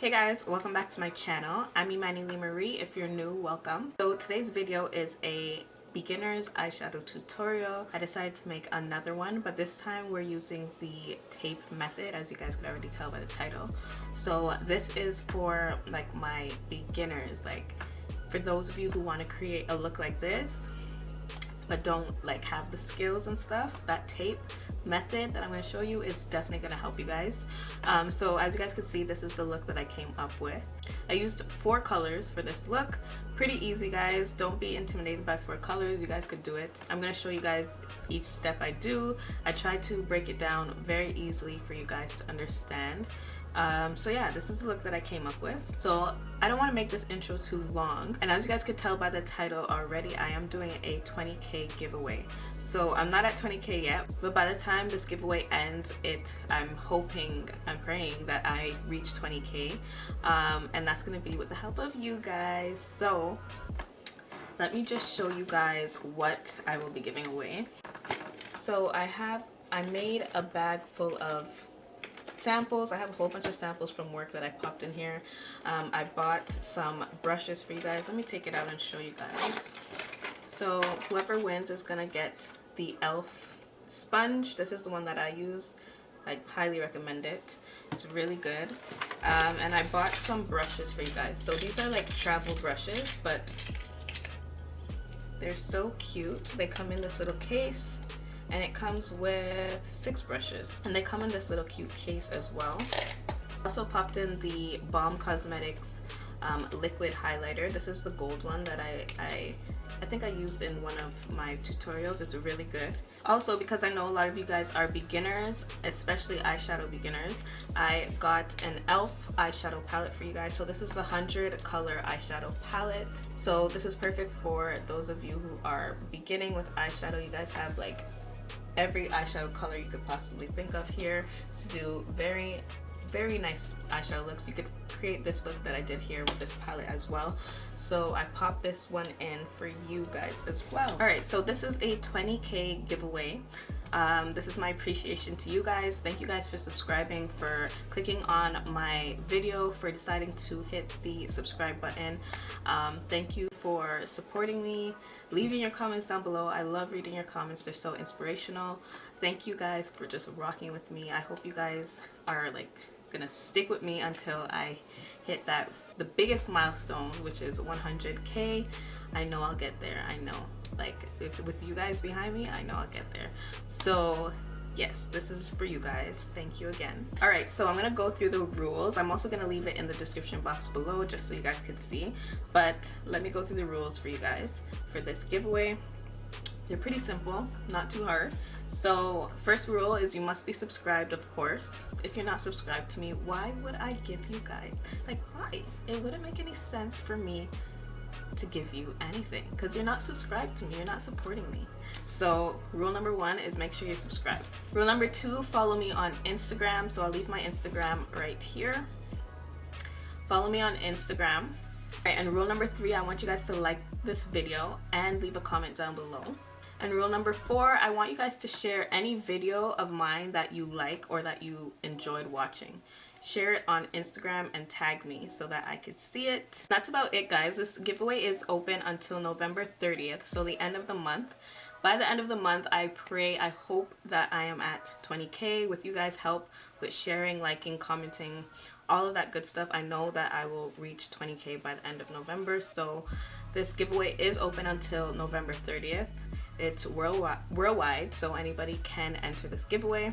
Hey guys, welcome back to my channel. I'm Imani Lee Marie. If you're new, welcome. So today's video is a beginner's eyeshadow tutorial. I decided to make another one, but this time we're using the tape method, as you guys could already tell by the title. So this is for like my beginners, like for those of you who want to create a look like this but don't like have the skills and stuff. That tape method that I'm going to show you is definitely going to help you guys. So as you guys can see, this is the look that I came up with. I used 4 colors for this look. Pretty easy, guys. Don't be intimidated by 4 colors. You guys could do it. I'm going to show you guys each step I do. I try to break it down very easily for you guys to understand. So yeah, this is the look that I came up with. So I don't want to make this intro too long, and as you guys could tell by the title already, I am doing a 20k giveaway. So I'm not at 20k yet, but by the time this giveaway ends, I'm praying that I reach 20k, and that's gonna be with the help of you guys. So let me just show you guys what I will be giving away. So I made a bag full of samples. I have a whole bunch of samples from work that I popped in here. I bought some brushes for you guys. Let me take it out and show you guys. So whoever wins is gonna get the e.l.f. sponge. This is the one that I use. I highly recommend it. It's really good. And I bought some brushes for you guys. So these are like travel brushes, but they're so cute. They come in this little case, and it comes with 6 brushes, and they come in this little cute case as well. Also popped in the Balm Cosmetics liquid highlighter. This is the gold one that I think I used in one of my tutorials. It's really good. Also, because I know a lot of you guys are beginners, especially eyeshadow beginners, I got an e.l.f. eyeshadow palette for you guys. So this is the 100 color eyeshadow palette. So this is perfect for those of you who are beginning with eyeshadow. You guys have like every eyeshadow color you could possibly think of here to do very nice eyeshadow looks. You could create this look that I did here with this palette as well. So I popped this one in for you guys as well. Alright, so this is a 20k giveaway. This is my appreciation to you guys. Thank you guys for subscribing, for clicking on my video, for deciding to hit the subscribe button. Thank you for supporting me, leaving your comments down below. I love reading your comments. They're so inspirational. Thank you guys for just rocking with me. I hope you guys are like gonna stick with me until I hit the biggest milestone, which is 100k. I know I'll get there. I know, like, with you guys behind me, I know I'll get there. So yes, this is for you guys. Thank you again. All right, so I'm gonna go through the rules. I'm also gonna leave it in the description box below just so you guys can see, but let me go through the rules for you guys for this giveaway. They're pretty simple, not too hard. So first rule is you must be subscribed, of course. If you're not subscribed to me, why would I give you guys, like, why? It wouldn't make any sense for me to give you anything because you're not subscribed to me, you're not supporting me. So rule number 1 is make sure you're subscribed. Rule number 2, follow me on Instagram. So I'll leave my Instagram right here. Follow me on Instagram. All right, and rule number 3, I want you guys to like this video and leave a comment down below. And rule number 4, I want you guys to share any video of mine that you like or that you enjoyed watching. Share it on Instagram and tag me so that I could see it. That's about it, guys. This giveaway is open until November 30th, so the end of the month. By the end of the month, I hope that I am at 20k with you guys' help with sharing, liking, commenting, all of that good stuff. I know that I will reach 20k by the end of November, so this giveaway is open until November 30th. It's worldwide, so anybody can enter this giveaway.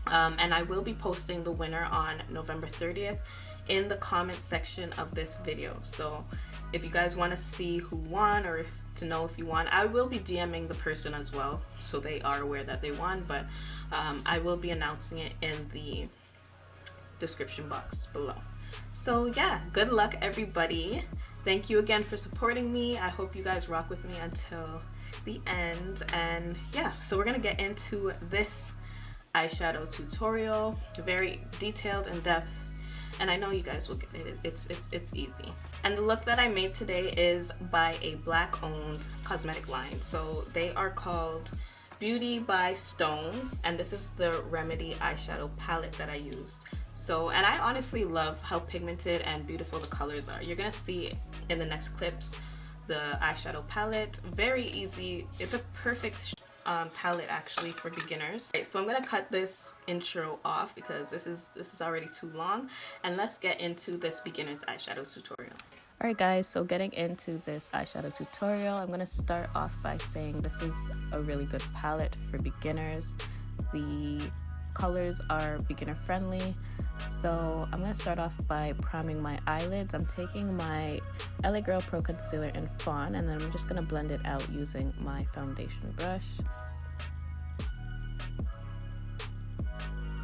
And I will be posting the winner on November 30th in the comment section of this video. So if you guys want to see who won, or to know if you won, I will be DMing the person as well, so they are aware that they won, but I will be announcing it in the description box below. So yeah, good luck everybody. Thank you again for supporting me. I hope you guys rock with me until the end. And yeah, so we're gonna get into this eyeshadow tutorial. Very detailed, in depth, and I know you guys will get it. It's easy. And the look that I made today is by a black owned cosmetic line. So they are called Beauty by Stone, and this is the Remedy eyeshadow palette that I used. So, and I honestly love how pigmented and beautiful the colors are. You're gonna see in the next clips the eyeshadow palette. Very easy. It's a perfect palette actually for beginners. Right, so I'm gonna cut this intro off because this is already too long, and let's get into this beginner's eyeshadow tutorial. Alright guys, so getting into this eyeshadow tutorial, I'm going to start off by saying this is a really good palette for beginners. The colors are beginner friendly. So I'm going to start off by priming my eyelids. I'm taking my LA Girl Pro Concealer in Fawn, and then I'm just going to blend it out using my foundation brush.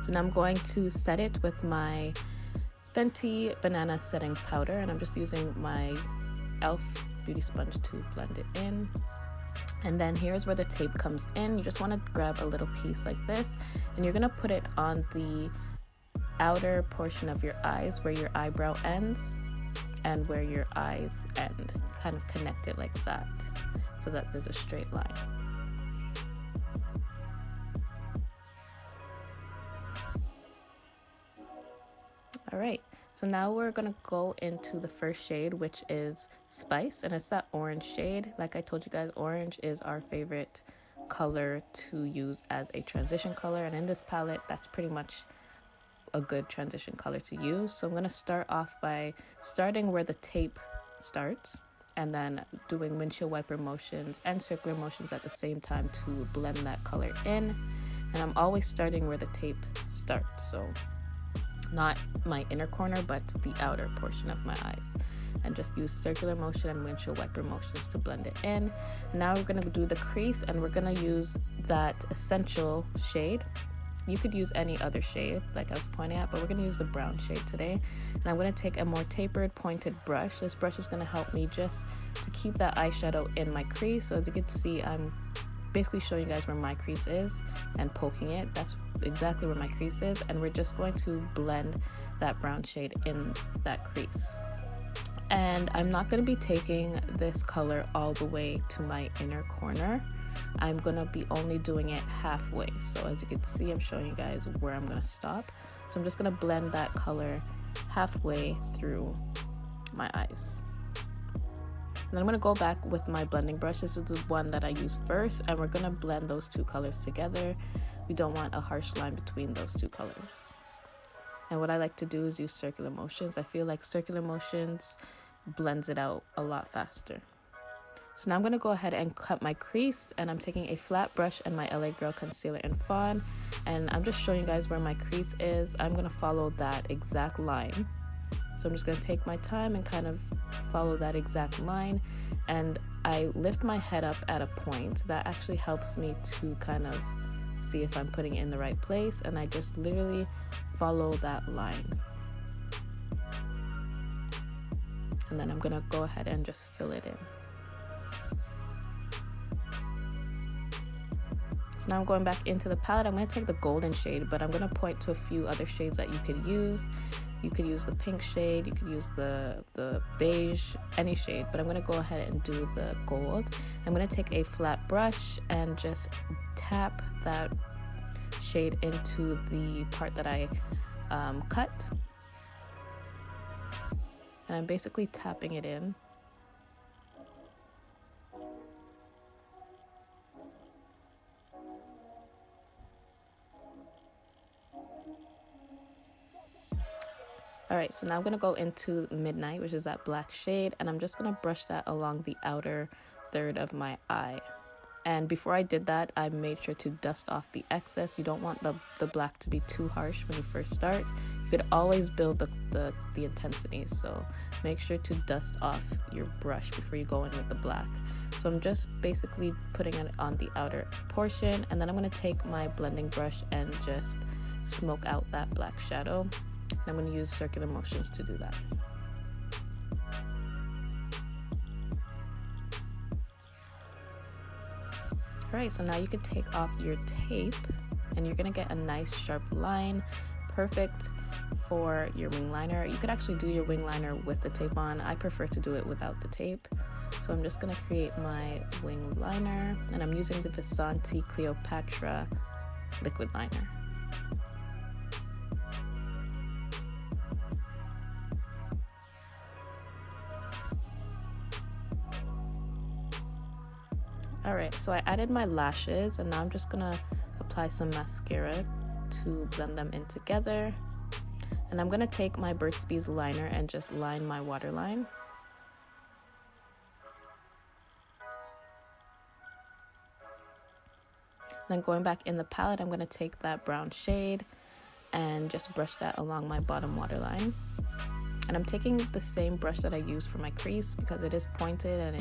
So now I'm going to set it with my Fenty Banana Setting Powder, and I'm just using my e.l.f. beauty sponge to blend it in. And then here's where the tape comes in. You just want to grab a little piece like this, and you're going to put it on the outer portion of your eyes where your eyebrow ends and where your eyes end. Kind of connect it like that so that there's a straight line. Alright, so now we're going to go into the first shade, which is Spice, and it's that orange shade. Like I told you guys, orange is our favorite color to use as a transition color, and in this palette, that's pretty much a good transition color to use. So I'm going to start off by starting where the tape starts, and then doing windshield wiper motions and circular motions at the same time to blend that color in. And I'm always starting where the tape starts, so not my inner corner but the outer portion of my eyes, and just use circular motion and windshield wiper motions to blend it in. Now we're going to do the crease, and we're going to use that Essential shade. You could use any other shade like I was pointing at, but we're going to use the brown shade today. And I'm going to take a more tapered pointed brush. This brush is going to help me just to keep that eyeshadow in my crease. So as you can see, I'm basically showing you guys where my crease is and poking it. That's exactly where my crease is, and we're just going to blend that brown shade in that crease. And I'm not going to be taking this color all the way to my inner corner. I'm going to be only doing it halfway. So as you can see, I'm showing you guys where I'm going to stop. So I'm just going to blend that color halfway through my eyes. And then I'm going to go back with my blending brush. This is the one that I used first, and we're going to blend those two colors together. We don't want a harsh line between those two colors. And what I like to do is use circular motions. I feel like circular motions blends it out a lot faster. So now I'm going to go ahead and cut my crease, and I'm taking a flat brush and my LA Girl Concealer in Fawn, and I'm just showing you guys where my crease is. I'm going to follow that exact line. So I'm just going to take my time and kind of follow that exact line, and I lift my head up at a point that actually helps me to kind of see if I'm putting it in the right place, and I just literally follow that line. And then I'm going to go ahead and just fill it in. So now I'm going back into the palette. I'm going to take the golden shade, but I'm going to point to a few other shades that you could use. You could use the pink shade, you could use the beige, any shade, but I'm going to go ahead and do the gold. I'm going to take a flat brush and just tap that shade into the part that I cut. And I'm basically tapping it in. Alright, so now I'm going to go into Midnight, which is that black shade, and I'm just going to brush that along the outer third of my eye. And before I did that, I made sure to dust off the excess. You don't want the black to be too harsh when you first start. You could always build the intensity, so make sure to dust off your brush before you go in with the black. So I'm just basically putting it on the outer portion, and then I'm going to take my blending brush and just smoke out that black shadow. I'm going to use circular motions to do that. Alright, so now you can take off your tape, and you're going to get a nice sharp line. Perfect for your wing liner. You could actually do your wing liner with the tape on. I prefer to do it without the tape. So I'm just going to create my wing liner, and I'm using the Vasanti Cleopatra liquid liner. Alright, so I added my lashes, and now I'm just gonna apply some mascara to blend them in together. And I'm gonna take my Burt's Bees liner and just line my waterline. Then going back in the palette, I'm gonna take that brown shade and just brush that along my bottom waterline. And I'm taking the same brush that I used for my crease because it is pointed, and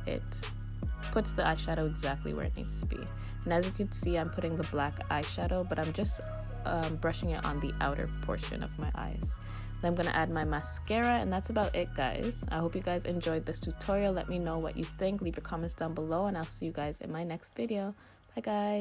it puts the eyeshadow exactly where it needs to be. And as you can see, I'm putting the black eyeshadow, but I'm just brushing it on the outer portion of my eyes. Then I'm gonna add my mascara, and that's about it, guys. I hope you guys enjoyed this tutorial. Let me know what you think. Leave your comments down below, and I'll see you guys in my next video. Bye, guys.